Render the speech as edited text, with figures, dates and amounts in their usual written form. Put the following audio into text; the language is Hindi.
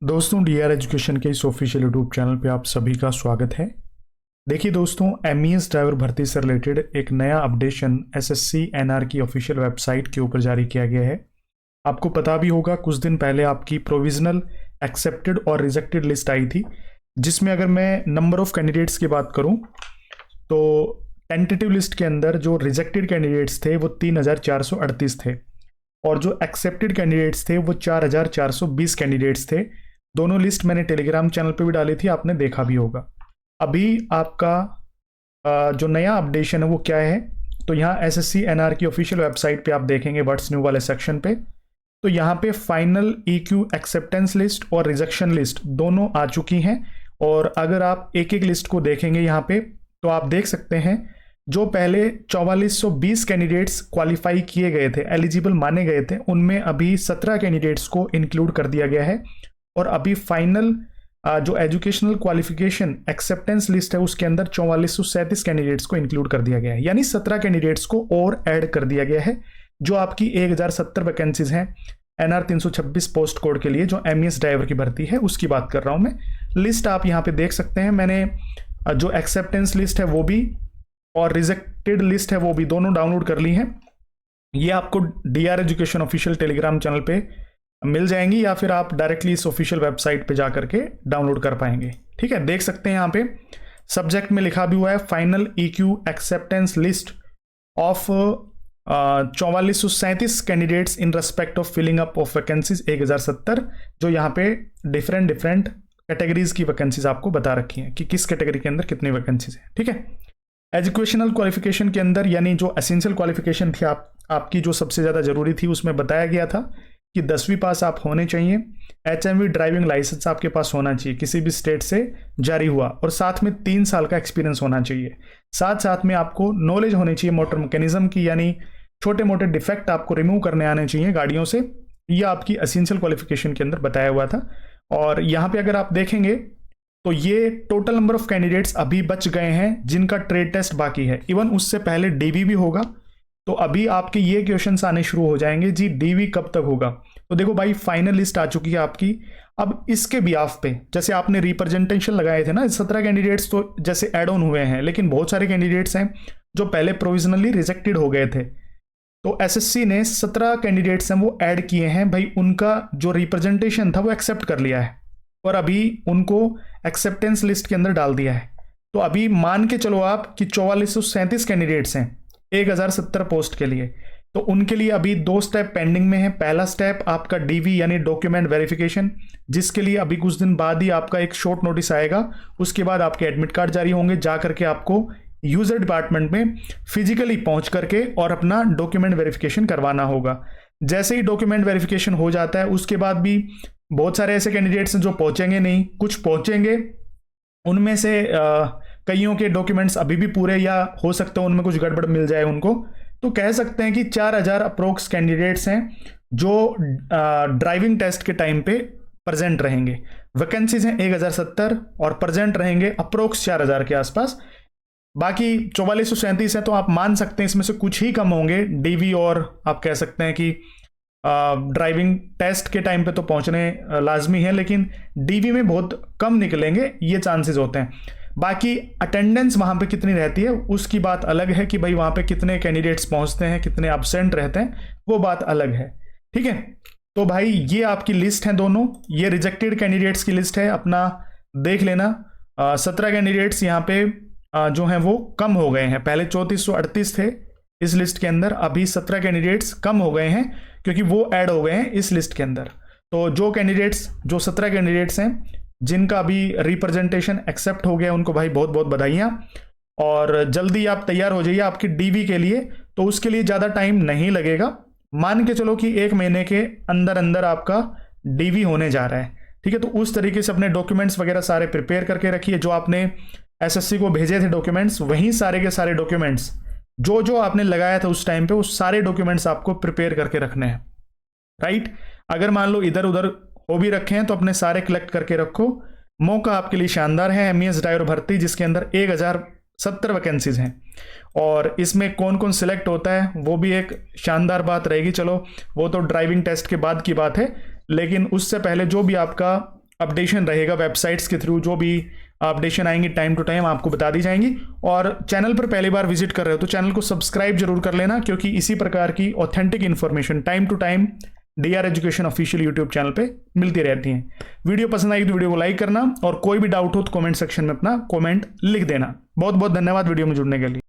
दोस्तों डीआर एजुकेशन के इस ऑफिशियल यूट्यूब चैनल पे आप सभी का स्वागत है। देखिए दोस्तों, एमईएस ड्राइवर भर्ती से रिलेटेड एक नया अपडेशन एसएससी एनआर की ऑफिशियल वेबसाइट के ऊपर जारी किया गया है। आपको पता भी होगा, कुछ दिन पहले आपकी प्रोविजनल, एक्सेप्टेड और रिजेक्टेड लिस्ट आई थी, जिसमें अगर मैं नंबर ऑफ कैंडिडेट्स की बात करूं तो टेंटेटिव लिस्ट के अंदर जो रिजेक्टेड कैंडिडेट्स थे वो 3438 थे और जो एक्सेप्टेड कैंडिडेट्स थे वो 4420 कैंडिडेट्स थे। दोनों लिस्ट मैंने टेलीग्राम चैनल पे भी डाली थी, आपने देखा भी होगा। अभी आपका जो नया अपडेशन है वो क्या है, तो यहाँ एसएससी एनआर की ऑफिशियल वेबसाइट पे आप देखेंगे व्हाट्स न्यू वाले सेक्शन पे, तो यहाँ पे फाइनल ईक्यू एक्सेप्टेंस लिस्ट और रिजेक्शन लिस्ट दोनों आ चुकी हैं। और अगर आप एक एक लिस्ट को देखेंगे यहाँ पे तो आप देख सकते हैं जो पहले 4420 कैंडिडेट्स क्वालिफाई किए गए थे, एलिजिबल माने गए थे, उनमें अभी 17 कैंडिडेट्स को इंक्लूड कर दिया गया है। और अभी फाइनल जो एजुकेशनल क्वालिफिकेशन एक्सेप्टेंस लिस्ट है उसके अंदर 4437 कैंडिडेट्स को इंक्लूड कर दिया गया है, यानी 17 कैंडिडेट्स को और ऐड कर दिया गया है। जो आपकी 1070 वैकेंसीज हैं एनआर 326 पोस्ट कोड के लिए, जो एमईएस ड्राइवर की भर्ती है उसकी बात कर रहा हूं मैं। लिस्ट आप यहाँ पे देख सकते हैं, मैंने जो एक्सेप्टेंस लिस्ट है वो भी और रिजेक्टेड लिस्ट है वो भी दोनों डाउनलोड कर ली हैं। ये आपको DR education official Telegram channel पे मिल जाएंगी या फिर आप डायरेक्टली इस ऑफिशियल वेबसाइट पे जा करके डाउनलोड कर पाएंगे। ठीक है, देख सकते हैं यहाँ पे सब्जेक्ट में लिखा भी हुआ है final EQ acceptance list of 4437 candidates in respect of filling up of vacancies 1070, जो यहाँ पे डिफरेंट कैटेगरीज की वैकेंसीज आपको बता रखी हैं कि किस कैटेगरी के अंदर कितनी वैकेंसीज हैं। ठीक है, एजुकेशनल क्वालिफिकेशन के अंदर यानी जो एसेंशियल क्वालिफिकेशन थी आपकी जो सबसे ज़्यादा ज़रूरी थी, उसमें बताया गया था कि 10वीं पास आप होने चाहिए, एचएमवी ड्राइविंग लाइसेंस आपके पास होना चाहिए किसी भी स्टेट से जारी हुआ, और साथ में 3 साल का एक्सपीरियंस होना चाहिए। साथ में आपको नॉलेज होनी चाहिए मोटर मैकेनिज्म की, यानी छोटे मोटे डिफेक्ट आपको रिमूव करने आने चाहिए गाड़ियों से। यह आपकी एसेंशियल क्वालिफिकेशन के अंदर बताया हुआ था। और यहाँ पे अगर आप देखेंगे तो ये टोटल नंबर ऑफ कैंडिडेट्स अभी बच गए हैं जिनका ट्रेड टेस्ट बाकी है। इवन उससे पहले डीवी भी होगा, तो अभी आपके ये क्वेश्चंस आने शुरू हो जाएंगे, जी डीवी कब तक होगा। तो देखो भाई, फाइनल लिस्ट आ चुकी है आपकी। अब इसके बिहाफ पे जैसे आपने रिप्रेजेंटेशन लगाए थे ना, 17 कैंडिडेट्स तो जैसे एड ऑन हुए हैं, लेकिन बहुत सारे कैंडिडेट्स हैं जो पहले प्रोविजनली रिजेक्टेड हो गए थे, तो एसएससी ने 17 कैंडिडेट्स हैं वो ऐड किए हैं भाई। उनका जो रिप्रेजेंटेशन था वो एक्सेप्ट कर लिया है और अभी उनको एक्सेप्टेंस लिस्ट के अंदर डाल दिया है। तो अभी मान के चलो आप कि 4437 कैंडिडेट्स हैं 1070 पोस्ट के लिए, तो उनके लिए अभी 2 स्टेप पेंडिंग में है। पहला स्टेप आपका डीवी यानी डॉक्यूमेंट वेरिफिकेशन, जिसके लिए अभी कुछ दिन बाद ही आपका एक शॉर्ट नोटिस आएगा। उसके बाद आपके एडमिट कार्ड जारी होंगे, जा करके आपको यूजर डिपार्टमेंट में फिजिकली पहुंच करके और अपना डॉक्यूमेंट वेरिफिकेशन करवाना होगा। जैसे ही डॉक्यूमेंट वेरिफिकेशन हो जाता है उसके बाद भी बहुत सारे ऐसे कैंडिडेट्स हैं जो पहुंचेंगे नहीं, कुछ पहुंचेंगे। उनमें से कईयों के डॉक्यूमेंट्स अभी भी पूरे, या हो सकता है उनमें कुछ गड़बड़ मिल जाए उनको। तो कह सकते हैं कि 4000 अप्रोक्स कैंडिडेट्स हैं जो ड्राइविंग टेस्ट के टाइम पे प्रेजेंट रहेंगे। वैकेंसीज हैं 1070 और प्रेजेंट रहेंगे अप्रोक्स 4000 के आसपास। बाकी 4437 है, तो आप मान सकते हैं इसमें से कुछ ही कम होंगे डीवी, और आप कह सकते हैं कि ड्राइविंग टेस्ट के टाइम पे तो पहुंचने लाजमी है, लेकिन डीवी में बहुत कम निकलेंगे, ये चांसेस होते हैं। बाकी अटेंडेंस वहां पे कितनी रहती है उसकी बात अलग है कि भाई वहां पे कितने कैंडिडेट्स पहुंचते हैं, कितने एब्सेंट रहते हैं, वो बात अलग है। ठीक है, तो भाई ये आपकी लिस्ट है दोनों, ये रिजेक्टेड कैंडिडेट्स की लिस्ट है, अपना देख लेना। 17 कैंडिडेट्स यहाँ पे जो हैं वो कम हो गए हैं। पहले 3438 थे इस लिस्ट के अंदर, अभी 17 कैंडिडेट्स कम हो गए हैं क्योंकि वो ऐड हो गए हैं इस लिस्ट के अंदर। तो जो 17 कैंडिडेट्स हैं जिनका अभी रिप्रेजेंटेशन एक्सेप्ट हो गया, उनको भाई बहुत बहुत बधाइयाँ। और जल्दी आप तैयार हो जाइए आपकी डीवी के लिए, तो उसके लिए ज़्यादा टाइम नहीं लगेगा। मान के चलो कि 1 महीने के अंदर अंदर आपका डीवी होने जा रहा है। ठीक है, तो उस तरीके से अपने डॉक्यूमेंट्स वगैरह सारे प्रिपेयर करके रखिए। जो आपने एसएससी को भेजे थे डॉक्यूमेंट्स, वहीं सारे के सारे डॉक्यूमेंट्स जो आपने लगाया था उस टाइम पे, उस सारे डॉक्यूमेंट्स आपको प्रिपेयर करके रखने हैं। राइट, अगर मान लो इधर उधर हो भी रखे हैं तो अपने सारे कलेक्ट करके रखो। मौका आपके लिए शानदार है, एमईएस ड्राइवर भर्ती जिसके अंदर 1070 वैकेंसीज हैं, और इसमें कौन कौन सिलेक्ट होता है वो भी एक शानदार बात रहेगी। चलो वो तो ड्राइविंग टेस्ट के बाद की बात है, लेकिन उससे पहले जो भी आपका अपडेशन रहेगा वेबसाइट्स के थ्रू, जो भी अपडेशन आएंगी टाइम टू टाइम आपको बता दी जाएंगी। और चैनल पर पहली बार विजिट कर रहे हो तो चैनल को सब्सक्राइब जरूर कर लेना, क्योंकि इसी प्रकार की authentic information time to time DR education official YouTube channel पे मिलती रहती हैं। वीडियो पसंद आई तो वीडियो को लाइक करना, और कोई भी डाउट हो तो कमेंट सेक्शन में अपना कमेंट लिख देना। बहुत बहुत धन्यवाद वीडियो में जुड़ने के लिए।